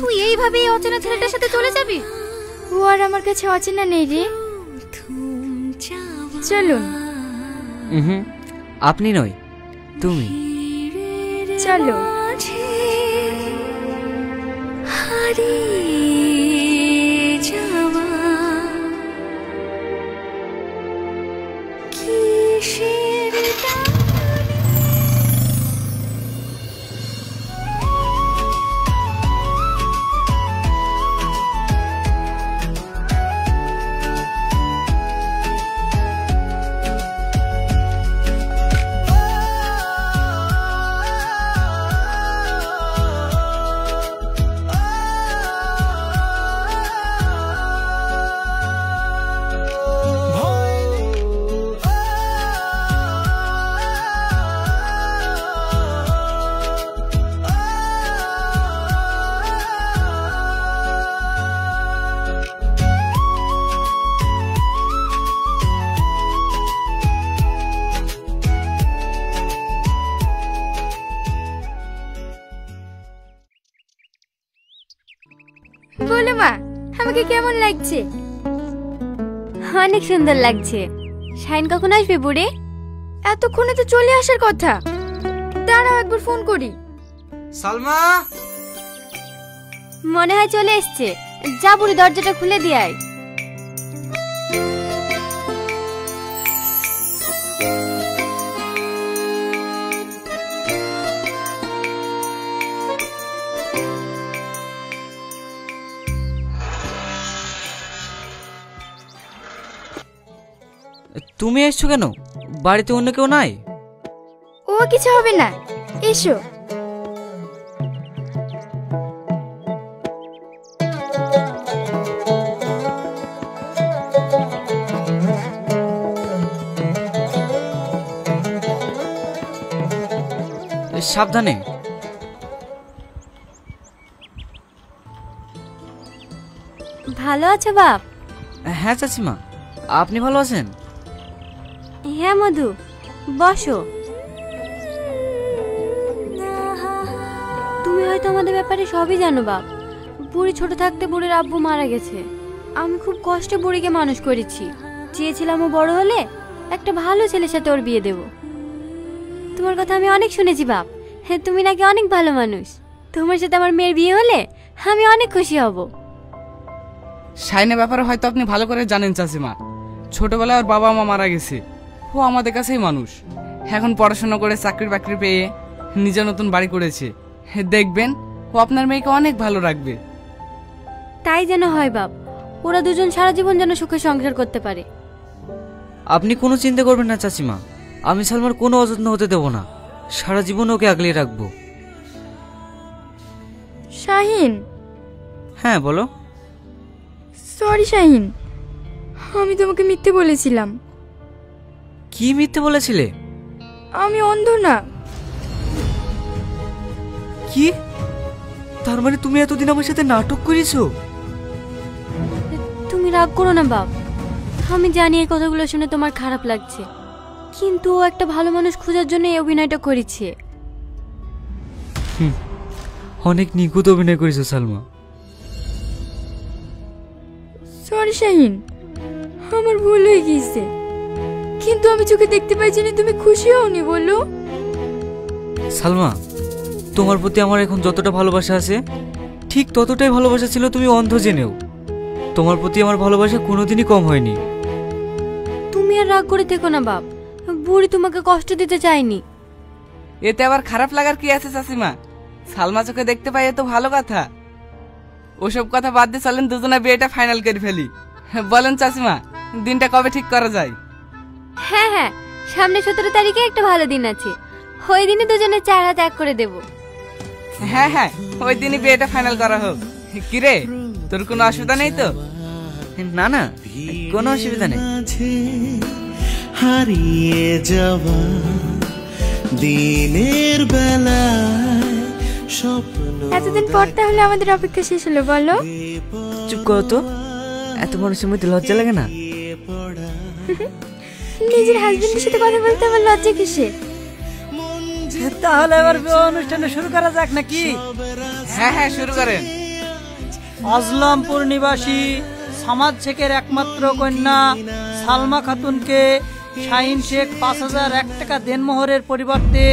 তুই এইভাবে এই অচেনা ছেলেটার সাথে চলে যাবি? ও আর আমার কাছে অচেনা নেই রে। চলুন। আপনি নয়, তুমি। চলো। বলো মা, আমাকে কেমন লাগছে? অনেক সুন্দর লাগছে। শাইন কখন আসবে বুড়ি? এতক্ষণে তো চলে আসার কথা। দাঁড়াও একবার ফোন করি। সালমা, মনে হয় চলে এসছে। যা বুড়ি, দরজাটা খুলে দিয়ে আয়। তুমি এসছো কেন? বাড়িতে অন্য কেউ নাই? ও কিছু হবে না, এসো। সাবধানে। ভালো আছো বাপ? হ্যাঁ চাচিমা, আপনি ভালো আছেন? হ্যাঁ মধু, বসো। তুমি হয়তো আমাদের ব্যাপারে সবই জানো বাপ। বুড়ি ছোট থাকতে বুড়ির আব্বু মারা গেছে। আমি খুব কষ্টে বুড়িকে মানুষ করেছি। চেয়েছিলাম ও বড় হলে একটা ভালো ছেলের সাথে ওর বিয়ে দেব। তোমার কথা আমি অনেক শুনেছি বাপ। হ্যাঁ, তুমি নাকি অনেক ভালো মানুষ। তোমার সাথে আমার মেয়ের বিয়ে হলে আমি অনেক খুশি হব। শাইনের ব্যাপারে হয়তো আপনি ভালো করে জানেন চাচিমা। ছোটবেলায় ওর বাবা মা মারা গেছে। ও আমাদের কাছেই মানুষ। এখন পড়াশোনা করে চাকরি বাকরি পেয়ে নিজে নতুন বাড়ি করেছে। দেখবেন ও আপনার মেয়েকে অনেক ভালো রাখবে। তাই যেন হয় বাপ। ওরা দুজন সারা জীবন যেন সুখে সংসার করতে পারে। আপনি কোনো চিন্তা করবেন না চাচিমা। আমি সালমার কোনো অযত্ন হতে দেব না। সারা জীবন ওকে আগলে রাখবো। শাহিন। হ্যাঁ বলো। সরি শাহিন, আমি তোমাকে মিথ্যে বলেছিলাম। কি মিথ্যে বলেছিলে? আমি অন্ধ না। কি? তার মানে তুমি এতদিন আমার সাথে নাটক করেছো? তুমি রাগ করো না বাপ। আমি জানি এই কথাগুলো শুনে তোমার খারাপ লাগছে, কিন্তু ও একটা ভালো মানুষ খোঁজার জন্য এই অভিনয়টা করেছে। অনেক নিখুঁত অভিনয় করেছো সালমা। সরি শাহিন, আমার ভুল হয়ে গিয়েছে। কিন্তু আমি চোখে দেখতে পাইছি না তুমি খুশি হওনি বলো। সালমা, তোমার প্রতি আমার এখন যতটা ভালোবাসা আছে ঠিক ততটাই ভালোবাসা ছিল তুমি অন্ধ জেনেও। তোমার প্রতি আমার ভালোবাসা কোনোদিনই কম হয়নি। তুমি আর রাগ করে থেকো না বাপ। বুড়ি তোমাকে কষ্ট দিতে চাইনি। এতে আবার খারাপ লাগার কি আছে চাচিমা? সালমা চোখে দেখতে পাই তো ভালো কথা। ওসব কথা বাদ দিয়ে চলেন দুজনে বিয়েটা ফাইনাল করে ফেলি। বলেন চাচিমা, দিনটা কবে ঠিক করা যায়? হ্যাঁ হ্যাঁ, সামনে 17 তারিখে একটা ভালো দিন আছে। ওই দিনে দুজনে 4 হাত এক করে দেব। হ্যাঁ হ্যাঁ, ওই দিনই বিয়েটা ফাইনাল করা হোক। কিরে, তোর কোনো অসুবিধা নেই তো? না না, কোনো অসুবিধা নেই। হারিয়ে যাওয়া দিনের বেলায় স্বপ্ন। এতদিন পর তাহলে আমাদের অপেক্ষা শেষ হলো বলো। চুপ করো তো, এত মানুষের মধ্যে লজ্জা লাগে না? নিজের হাজবেন্ডের সাথে কথা বলতে আমার লজ্জা কিসে? তাহলে এবার বিবাহ অনুষ্ঠানে শুরু করা যাক নাকি? হ্যাঁ হ্যাঁ, শুরু করেন। আজলামপুর নিবাসী সামাদ শেখের একমাত্র কন্যা সালমা খাতুনকে শাহিন শেখ 5001 টাকা দেনমোহরের পরিবর্তে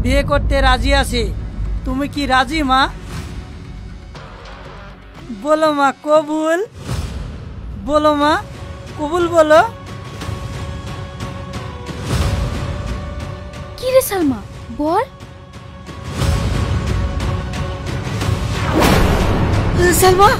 বিয়ে করতে রাজি আছে। তুমি কি রাজি মা? বলো মা কবুল। বলো মা কবুল বলো। কি রে সালমা, বল। সালমা